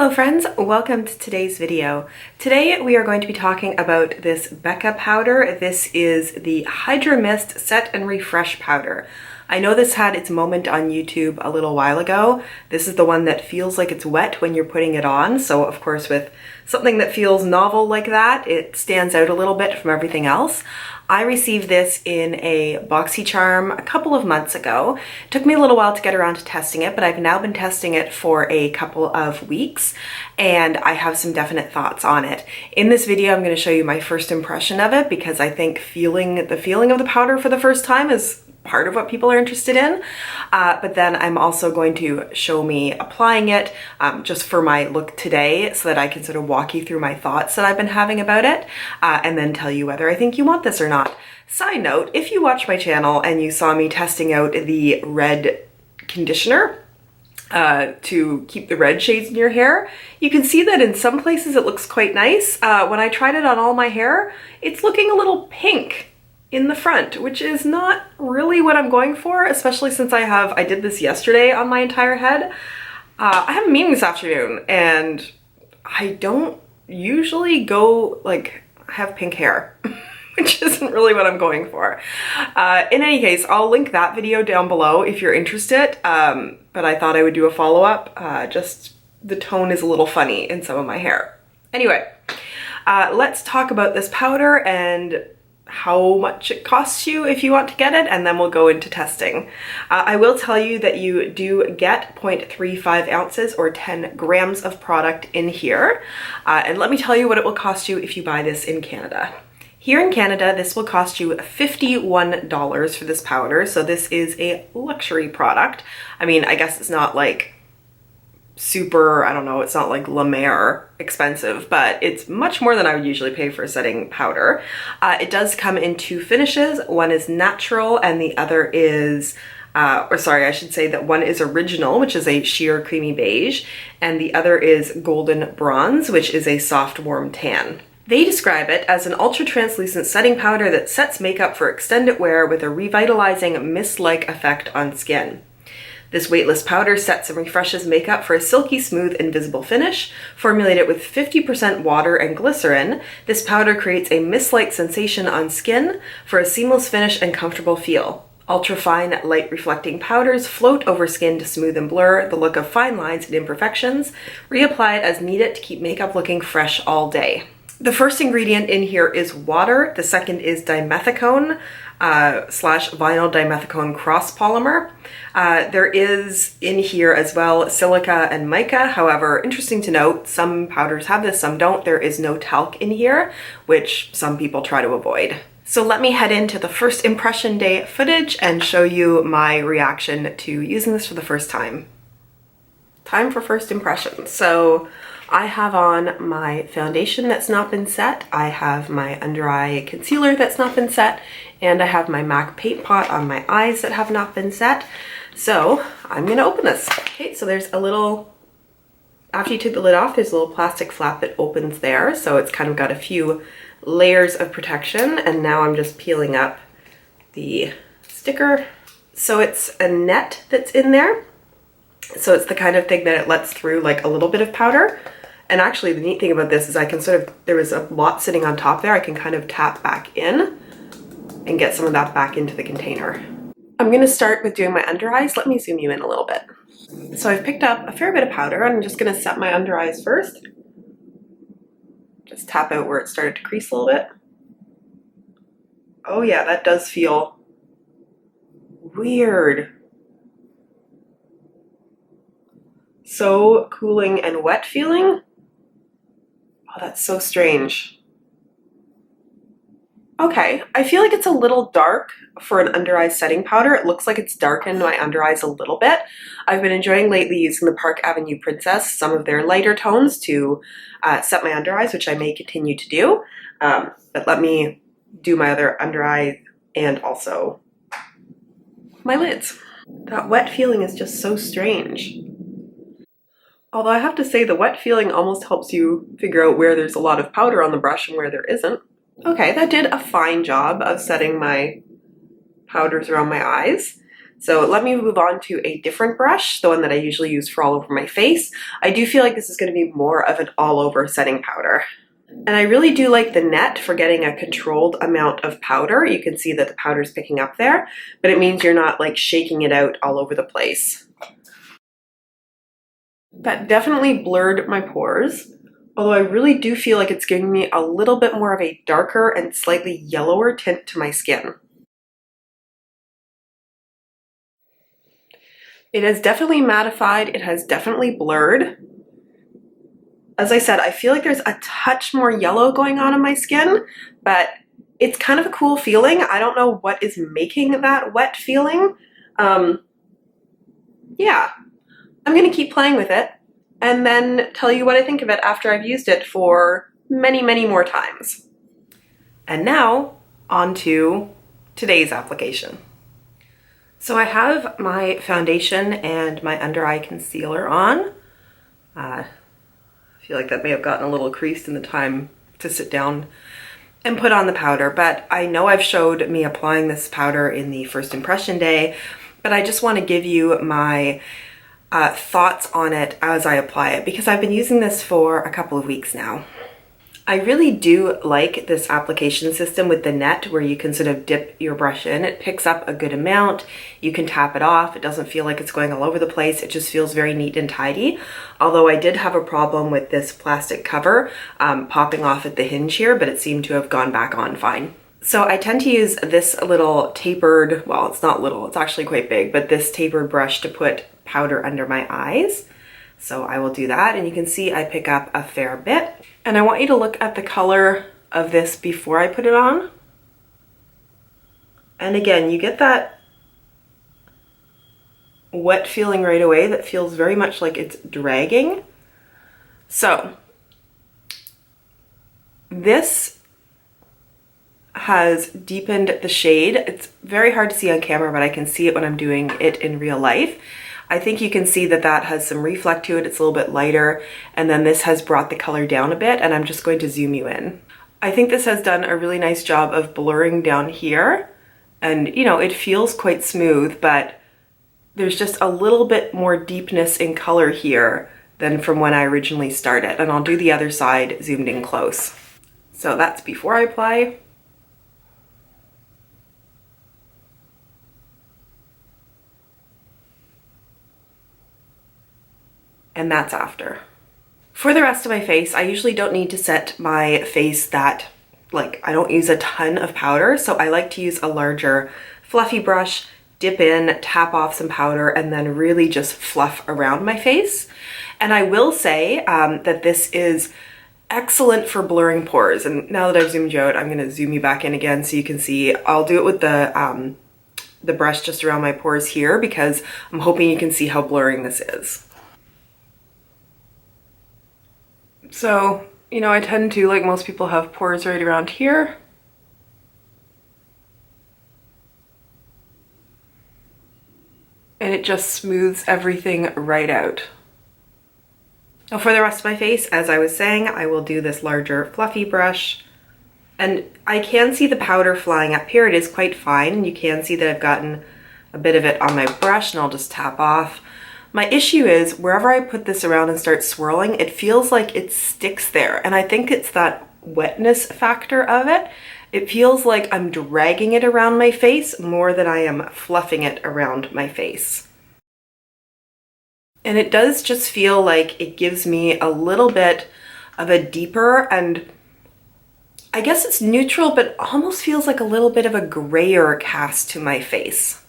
Hello friends, welcome to today's video. Today we are going to be talking about this Becca powder. This is the Hydra-Mist Set and Refresh powder. I know this had its moment on YouTube a little while ago. This is the one that feels like it's wet when you're putting it on. So of course with something that feels novel like that, it stands out a little bit from everything else. I received this in a Boxycharm a couple of months ago. It took me a little while to get around to testing it, but I've now been testing it for a couple of weeks and I have some definite thoughts on it. In this video, I'm going to show you my first impression of it because I think the feeling of the powder for the first time is part of what people are interested in. But then I'm also going to show me applying it just for my look today so that I can sort of walk you through my thoughts that I've been having about it and then tell you whether I think you want this or not. Side note, if you watch my channel and you saw me testing out the red conditioner to keep the red shades in your hair, you can see that in some places it looks quite nice. When I tried it on all my hair, it's looking a little pink in the front, which is not really what I'm going for, especially since I did this yesterday on my entire head. I have a meeting this afternoon and I don't usually go have pink hair, which isn't really what I'm going for. In any case, I'll link that video down below if you're interested, but I thought I would do a follow-up. Just the tone is a little funny in some of my hair. Anyway, let's talk about this powder and how much it costs you if you want to get it, and then we'll go into testing. I will tell you that you do get 0.35 ounces or 10 grams of product in here. And let me tell you what it will cost you if you buy this in Canada. Here in Canada, this will cost you $51 for this powder. So this is a luxury product. I mean, I guess it's not like super, I don't know, it's not like La Mer expensive, but it's much more than I would usually pay for a setting powder. It does come in two finishes. One is natural and the other is, or sorry, I should say that one is original, which is a sheer creamy beige, and the other is golden bronze, which is a soft warm tan. They describe it as an ultra-translucent setting powder that sets makeup for extended wear with a revitalizing mist-like effect on skin. This weightless powder sets and refreshes makeup for a silky smooth invisible finish. Formulated with 50% water and glycerin, this powder creates a mist-like sensation on skin for a seamless finish and comfortable feel. Ultra-fine, light-reflecting powders float over skin to smooth and blur the look of fine lines and imperfections. Reapply it as needed to keep makeup looking fresh all day. The first ingredient in here is water. The second is dimethicone slash vinyl dimethicone cross polymer. There is in here as well silica and mica. However, interesting to note, some powders have this, some don't. There is no talc in here, which some people try to avoid. So let me head into the first impression day footage and show you my reaction to using this for the first time. Time for first impressions. So I have on my foundation that's not been set, I have my under eye concealer that's not been set, and I have my MAC paint pot on my eyes that have not been set. So I'm gonna open this. Okay, so there's a little, after you take the lid off, there's a little plastic flap that opens there. So it's kind of got a few layers of protection, and now I'm just peeling up the sticker. So it's a net that's in there. So it's the kind of thing that it lets through like a little bit of powder. And actually the neat thing about this is I can sort of, there was a lot sitting on top there, I can kind of tap back in and get some of that back into the container. I'm gonna start with doing my under eyes. Let me zoom you in a little bit. So I've picked up a fair bit of powder and I'm just gonna set my under eyes first. Just tap out where it started to crease a little bit. Oh yeah, that does feel weird. So cooling and wet feeling. Oh, that's so strange. Okay, I feel like it's a little dark for an under eye setting powder. It looks like it's darkened my under eyes a little bit. I've been enjoying lately using the Park Avenue Princess, some of their lighter tones to set my under eyes, which I may continue to do. But let me do my other under eye and also my lids. That wet feeling is just so strange. Although I have to say the wet feeling almost helps you figure out where there's a lot of powder on the brush and where there isn't. Okay, that did a fine job of setting my powders around my eyes. So let me move on to a different brush, the one that I usually use for all over my face. I do feel like this is going to be more of an all over setting powder. And I really do like the net for getting a controlled amount of powder. You can see that the powder's picking up there, but it means you're not like shaking it out all over the place. That definitely blurred my pores, although I really do feel like it's giving me a little bit more of a darker and slightly yellower tint to my skin. It has definitely mattified, it has definitely blurred. As I said, I feel like there's a touch more yellow going on in my skin, but it's kind of a cool feeling. I don't know what is making that wet feeling. Yeah, I'm gonna keep playing with it and then tell you what I think of it after I've used it for many, many more times. And now, on to today's application. So I have my foundation and my under eye concealer on. I feel like that may have gotten a little creased in the time to sit down and put on the powder, but I know I've showed me applying this powder in the first impression day, but I just want to give you my thoughts on it as I apply it, because I've been using this for a couple of weeks now. I really do like this application system with the net where you can sort of dip your brush in. It picks up a good amount. You can tap it off. It doesn't feel like it's going all over the place. It just feels very neat and tidy. Although I did have a problem with this plastic cover popping off at the hinge here, but it seemed to have gone back on fine. So I tend to use this little tapered, well, it's not little, it's actually quite big, but this tapered brush to put powder under my eyes. So I will do that, and you can see I pick up a fair bit. And I want you to look at the color of this before I put it on. And again, you get that wet feeling right away that feels very much like it's dragging. So this has deepened the shade. It's very hard to see on camera, but I can see it when I'm doing it in real life. I think you can see that that has some reflect to it. It's a little bit lighter, and then this has brought the color down a bit, and I'm just going to zoom you in. I think this has done a really nice job of blurring down here, and you know, it feels quite smooth, but there's just a little bit more deepness in color here than from when I originally started, and I'll do the other side zoomed in close. So that's before I apply. And that's after. For the rest of my face, I usually don't need to set my face that, like, I don't use a ton of powder, so I like to use a larger fluffy brush, dip in, tap off some powder, and then really just fluff around my face. And I will say that this is excellent for blurring pores. And now that I've zoomed you out, I'm gonna zoom you back in again so you can see. I'll do it with the brush just around my pores here, because I'm hoping you can see how blurring this is. So, you know, I tend to, like most people, have pores right around here. And it just smooths everything right out. Now for the rest of my face, as I was saying, I will do this larger fluffy brush. And I can see the powder flying up here. It is quite fine, and you can see that I've gotten a bit of it on my brush, and I'll just tap off. My issue is wherever I put this around and start swirling, it feels like it sticks there. And I think it's that wetness factor of it. It feels like I'm dragging it around my face more than I am fluffing it around my face. And it does just feel like it gives me a little bit of a deeper, and I guess it's neutral, but almost feels like a little bit of a grayer cast to my face.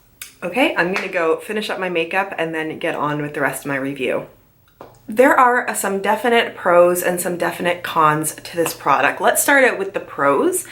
Okay, I'm gonna go finish up my makeup and then get on with the rest of my review. There are some definite pros and some definite cons to this product. Let's start out with the pros,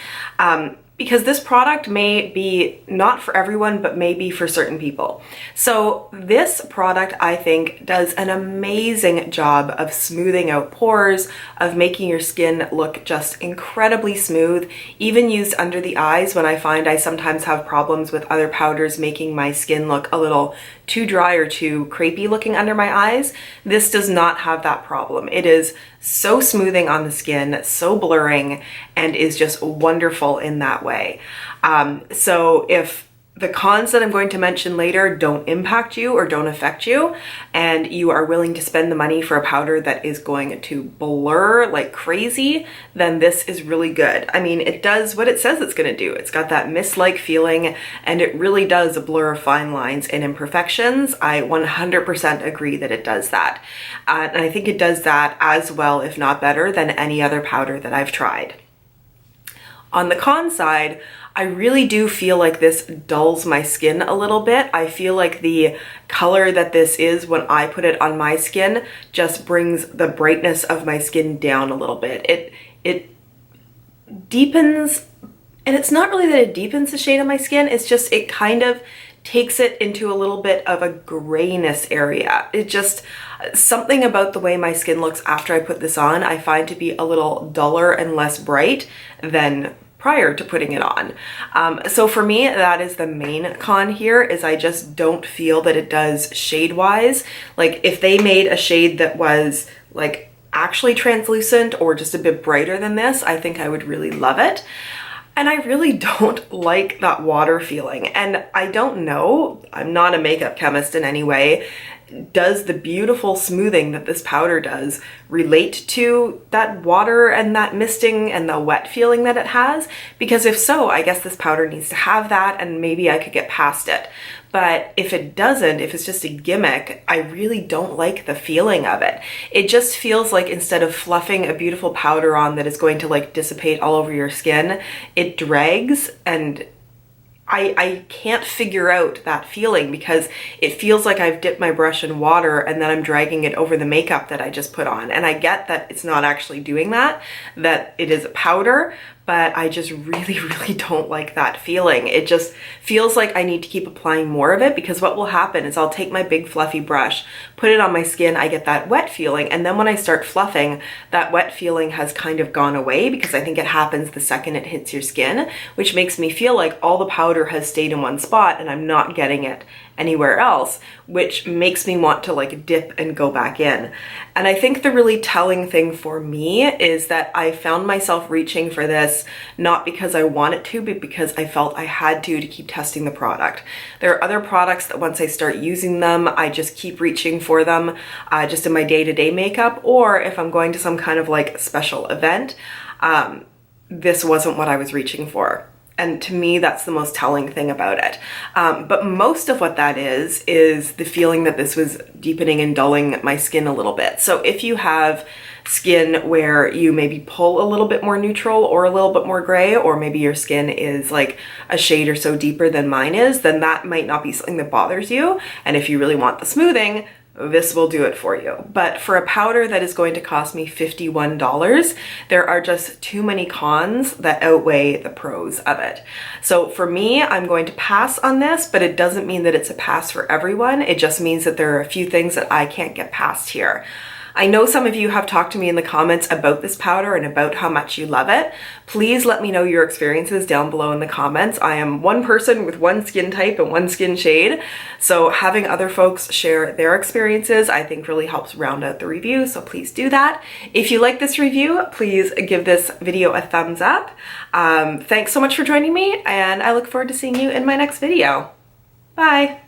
because this product may be not for everyone, but may be for certain people. So this product, I think, does an amazing job of smoothing out pores, of making your skin look just incredibly smooth, even used under the eyes when I find I sometimes have problems with other powders making my skin look a little too dry or too crepey looking under my eyes. This does not have that problem. It is so smoothing on the skin, so blurring, and is just wonderful in that way. So if the cons that I'm going to mention later don't impact you or don't affect you, and you are willing to spend the money for a powder that is going to blur like crazy, then this is really good. I mean, it does what it says it's going to do. It's got that mist-like feeling, and it really does blur fine lines and imperfections. I 100% agree that it does that. And I think it does that as well, if not better, than any other powder that I've tried. On the con side, I really do feel like this dulls my skin a little bit. I feel like the color that this is when I put it on my skin just brings the brightness of my skin down a little bit. It deepens, and it's not really that it deepens the shade of my skin, it's just it kind of takes it into a little bit of a grayness area. It just, something about the way my skin looks after I put this on, I find to be a little duller and less bright than prior to putting it on. So for me, that is the main con here, is I just don't feel that it does shade-wise. Like if they made a shade that was like actually translucent or just a bit brighter than this, I think I would really love it. And I really don't like that water feeling. And I don't know, I'm not a makeup chemist in any way, does the beautiful smoothing that this powder does relate to that water and that misting and the wet feeling that it has? Because if so, I guess this powder needs to have that, and maybe I could get past it. But if it doesn't, if it's just a gimmick, I really don't like the feeling of it. It just feels like instead of fluffing a beautiful powder on that is going to like dissipate all over your skin, it drags, and I can't figure out that feeling, because it feels like I've dipped my brush in water and then I'm dragging it over the makeup that I just put on. And I get that it's not actually doing that, that it is a powder, but I just really, really don't like that feeling. It just feels like I need to keep applying more of it, because what will happen is I'll take my big fluffy brush, put it on my skin, I get that wet feeling, and then when I start fluffing, that wet feeling has kind of gone away, because I think it happens the second it hits your skin, which makes me feel like all the powder has stayed in one spot and I'm not getting it anywhere else, which makes me want to like dip and go back in. And I think the really telling thing for me is that I found myself reaching for this not because I wanted to, but because I felt I had to keep testing the product. There are other products that once I start using them, I just keep reaching for them just in my day-to-day makeup, or if I'm going to some kind of like special event. This wasn't what I was reaching for. And to me, that's the most telling thing about it. But most of what that is the feeling that this was deepening and dulling my skin a little bit. So if you have skin where you maybe pull a little bit more neutral or a little bit more gray, or maybe your skin is like a shade or so deeper than mine is, then that might not be something that bothers you. And if you really want the smoothing, this will do it for you. But for a powder that is going to cost me $51, there are just too many cons that outweigh the pros of it. So for me, I'm going to pass on this, but it doesn't mean that it's a pass for everyone. It just means that there are a few things that I can't get past here. I know some of you have talked to me in the comments about this powder and about how much you love it. Please let me know your experiences down below in the comments. I am one person with one skin type and one skin shade, so having other folks share their experiences I think really helps round out the review, so please do that. If you like this review, please give this video a thumbs up. Thanks so much for joining me, and I look forward to seeing you in my next video. Bye!